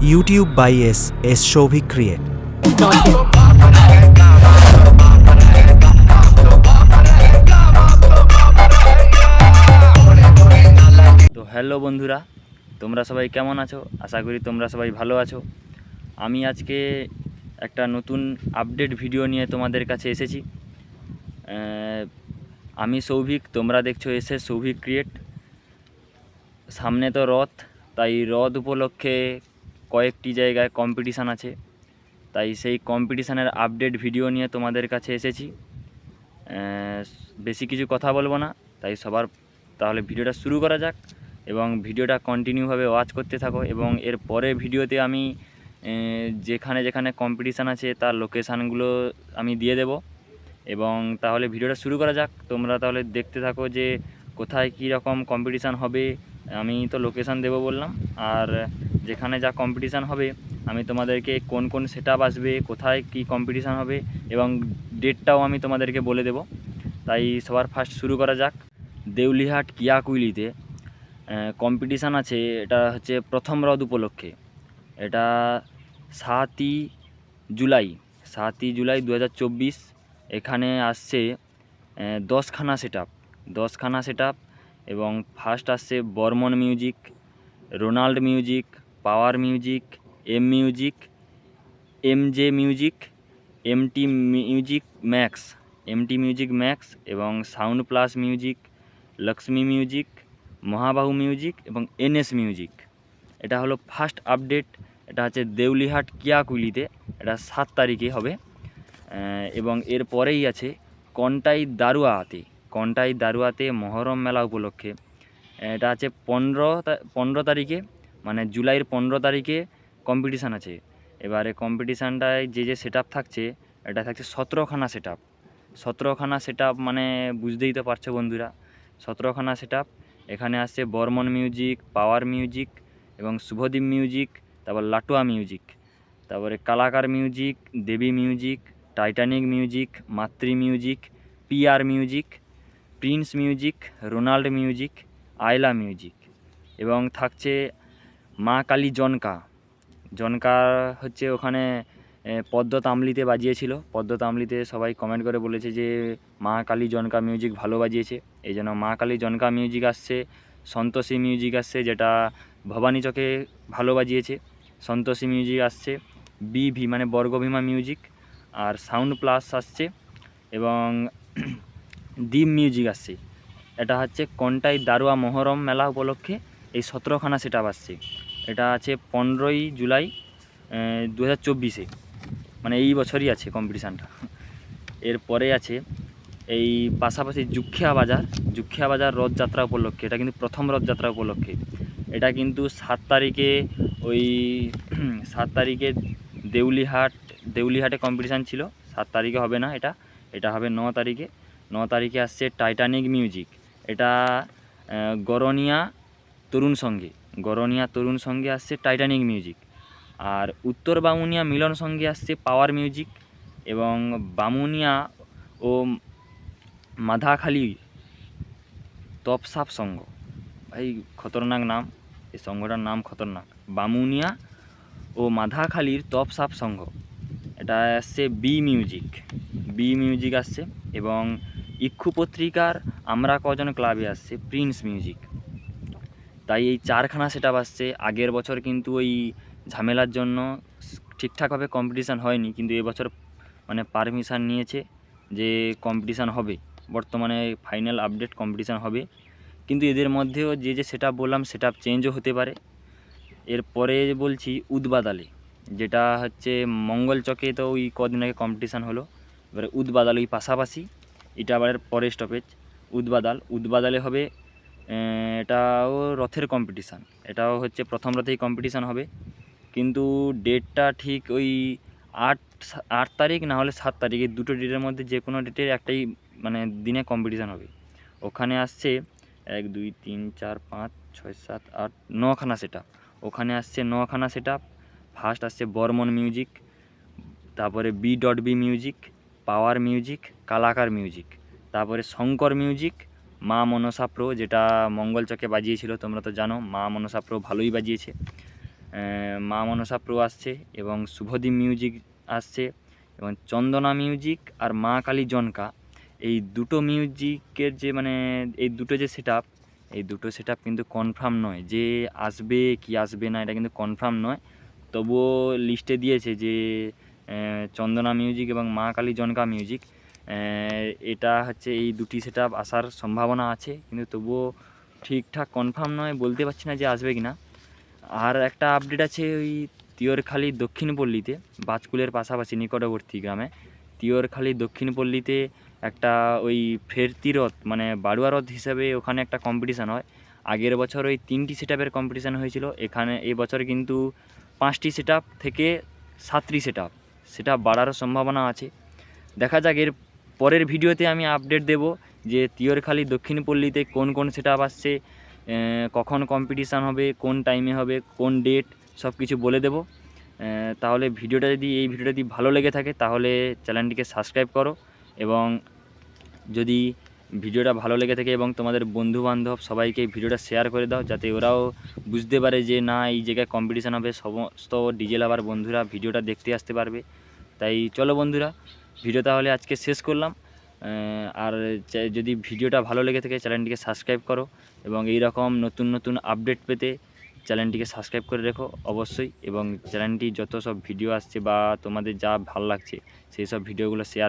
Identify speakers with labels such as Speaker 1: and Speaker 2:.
Speaker 1: YouTube by S. Shovik Create.
Speaker 2: তো hello বন্ধুরা, তোমরা সবাই কেমন আছো? আশা করি তোমরা সবাই ভালো আছো। আমি আজকে একটা নতুন আপডেট ভিডিও নিয়ে তোমাদের কাছে এসেছি। আমি সৌভিক, তোমরা দেখছো সৌভিক ক্রিয়েট। সামনে তো রথ, তাই রথ উপলক্ষে কয়েকটি জায়গায় কম্পিটিশান আছে, তাই সেই কম্পিটিশানের আপডেট ভিডিও নিয়ে তোমাদের কাছে এসেছি। বেশি কিছু কথা বলবো না, তাই তাহলে ভিডিওটা শুরু করা যাক এবং ভিডিওটা কন্টিনিউভাবে ওয়াচ করতে থাকো। এবং এর পরের ভিডিওতে আমি যেখানে যেখানে কম্পিটিশান আছে তার লোকেশানগুলো আমি দিয়ে দেব। এবং তাহলে ভিডিওটা শুরু করা যাক। তোমরা তাহলে দেখতে থাকো যে কোথায় কী রকম কম্পিটিশান হবে। আমি তো লোকেশান দেবো বললাম, আর যেখানে যা কম্পিটিশান হবে আমি তোমাদেরকে কোন কোন সেটআপ আসবে, কোথায় কী কম্পিটিশান হবে এবং ডেটটাও আমি তোমাদেরকে বলে দেব। তাই সবার ফার্স্ট শুরু করা যাক। দেউলিহাট কিয়াকুইলিতে কম্পিটিশান আছে। এটা হচ্ছে প্রথম রথ উপলক্ষে। এটা 7ই জুলাই 2024। এখানে আসছে 10খানা সেটআপ এবং ফার্স্ট আসছে Barman music, Ronald music, power music, M music, MJ music, MT music max এবং sound plus music, Lakshmi music, Mahabahu music এবং এনএস মিউজিক। এটা হলো ফার্স্ট আপডেট। এটা হচ্ছে দেউলিহাট কিয়াকুইলিতে, এটা 7 তারিখে হবে। এবং এর পরেই আছে কন্টাই দারুয়াতে মহরম মেলা উপলক্ষে। এটা আছে 15 তারিখে, মানে জুলাইয়ের 15 তারিখে কম্পিটিশান আছে। এবারে কম্পিটিশানটায় যে সেটআপ থাকছে, এটা থাকছে 17খানা সেটআপ, মানে বুঝতেই তো পারছো বন্ধুরা, 17খানা সেটআপ। এখানে আসছে বর্মন মিউজিক, পাওয়ার মিউজিক এবং শুভদীপ মিউজিক, তারপর লাটুয়া মিউজিক, তারপরে Kalakar music, Debi music, Titanic music, Matri music, PR music, Prince music, Ronald music, Aila music এবং থাকছে মা কালী জনকা হচ্ছে ওখানে পদ্ম তামলিতে বাজিয়েছিল। পদ্ম তামলিতে সবাই কমেন্ট করে বলেছে যে মা কালী জনকা মিউজিক ভালো বাজিয়েছে, এই জন্য মা কালী জনকা মিউজিক আসছে। সন্তোষী মিউজিক আসছে, যেটা ভবানী চকে ভালো বাজিয়েছে। সন্তোষী মিউজিক আসছে। বিভি মানে বর্গভীমা মিউজিক আর সাউন্ড প্লাস আসছে এবং দ্বীপ মিউজিক আসছে। এটা হচ্ছে কন্টাই দারুয়া মহরম মেলা উপলক্ষে এই 17খানা সেটআপ আসছে। এটা আছে 15ই জুলাই 2024, মানে এই বছরই আছে কম্পিটিশানটা। এরপরে আছে এই পাশাপাশি যুখিয়া বাজার রথযাত্রা উপলক্ষে। এটা কিন্তু প্রথম রথযাত্রা উপলক্ষে। এটা কিন্তু 7 তারিখে ওই 7 তারিখে দেউলিহাটে কম্পিটিশান ছিল। 7 তারিখে হবে না, এটা হবে 9 তারিখে। 9 তারিখে আসছে টাইটানিক মিউজিক। এটা গরনিয়া তরুণ সঙ্গে আসছে টাইটানিক মিউজিক। আর উত্তর বামুনিয়া মিলন সঙ্গে আসছে পাওয়ার মিউজিক এবং বামুনিয়া ও মাধাখালী তপসাপ সংঘ। ভাই খতরনাক নাম, এই সংঘটার নাম খতরনাক। বামুনিয়া ও মাধাখালীর তপসাপ সংঘ। এটা আসছে বি মিউজিক আসছে এবং ইক্ষু পত্রিকার আমরা কজন ক্লাবে আসছে প্রিন্স মিউজিক। তাই এই 4খানা সেটআপ আসছে। আগের বছর কিন্তু ওই ঝামেলার জন্য ঠিকঠাকভাবে কম্পিটিশান হয়নি, কিন্তু এবছর মানে পারমিশান নিয়েছে যে কম্পিটিশান হবে। বর্তমানে ফাইনাল আপডেট কম্পিটিশান হবে, কিন্তু এদের মধ্যেও যে সেটআপ বললাম সেটআপ চেঞ্জও হতে পারে। এরপরে বলছি উদবাদালে, যেটা হচ্ছে মঙ্গল চকে তো ওই কদিন আগে কম্পিটিশান হলো। এবারে উদবাদাল ওই পাশাপাশি, এটা আবার পরের স্টপেজ। উদবাদালে হবে। এটাও রথের কম্পিটিশান, এটাও হচ্ছে প্রথম রথেই কম্পিটিশান হবে, কিন্তু ডেটটা ঠিক ওই 8 তারিখ না হলে 7 তারিখ, এই দুটো ডেটের মধ্যে যে কোনো ডেটের একটাই মানে দিনে কম্পিটিশান হবে। ওখানে আসছে 1 2 3 4 5 6 7 8 9খানা সেটআপ। ওখানে আসছে 9খানা সেটআপ। ফার্স্ট আসছে বর্মন মিউজিক, তারপরে B music, power music, Kalakar music, তারপরে শঙ্কর মিউজিক, মা মনসা প্রো, যেটা মঙ্গল চকে বাজিয়েছিল, তোমরা তো জানো মা মনসা প্রো ভালোই বাজিয়েছে। মা মনসা প্রো আসছে এবং শুভদীপ মিউজিক আসছে এবং চন্দনা মিউজিক আর মা কালী জনকা, এই দুটো মিউজিকের যে মানে এই দুটো যে সেট আপ, এই দুটো সেট আপ কিন্তু কনফার্ম নয় যে আসবে কি আসবে না, এটা কিন্তু কনফার্ম নয়। তবুও লিস্টে দিয়েছে যে চন্দনা মিউজিক এবং মা কালী জনকা মিউজিক, এটা হচ্ছে এই দুটি সেট আপ আসার সম্ভাবনা আছে, কিন্তু তবুও ঠিকঠাক কনফার্ম নয়, বলতে পারছি না যে আসবে কি না। আর একটা আপডেট আছে ওই তিয়রখালী দক্ষিণ পল্লীতে, বাজকুলের পাশাপাশি নিকটবর্তী গ্রামে তিয়রখালী দক্ষিণ পল্লীতে একটা ওই ফেরতি রথ মানে বাড়ুয়া রথ হিসাবে ওখানে একটা কম্পিটিশান হয়। আগের বছর ওই 3টি সেট আপের কম্পিটিশান হয়েছিল, এখানে এই বছর কিন্তু 5টি সেট আপ থেকে 7টি সেট আপ বাড়ারও সম্ভাবনা আছে। দেখা যাক, এর পরের ভিডিওতে আমি আপডেট দেব যে তিয়রখালী দক্ষিণ পল্লীতে কোন কোন সেট আপ আসছে, কখন কম্পিটিশান হবে, কোন টাইমে হবে, কোন ডেট, সব কিছু বলে দেব। তাহলে এই ভিডিওটা যদি ভালো লেগে থাকে তাহলে চ্যানেলটিকে সাবস্ক্রাইব করো, এবং যদি ভিডিওটা ভালো লেগে থাকে এবং তোমাদের বন্ধুবান্ধব সবাইকে ভিডিওটা শেয়ার করে দাও, যাতে ওরাও বুঝতে পারে যে না এই জায়গায় কম্পিটিশান হবে, সমস্ত ডিজে লাভার বন্ধুরা ভিডিওটা দেখতে আসতে পারবে। তাই চলো বন্ধুরা, ভিডিও তাহলে আজকে শেষ করলাম। আর যদি ভিডিওটা ভালো লেগে থাকে চ্যানেলটিকে সাবস্ক্রাইব করো, এবং এই রকম নতুন নতুন আপডেট পেতে চ্যানেলটিকে সাবস্ক্রাইব করে রেখো অবশ্যই, এবং চ্যানেলটি যত সব ভিডিও আসছে বা তোমাদের যা ভালো লাগছে সেই সব ভিডিওগুলো শেয়ার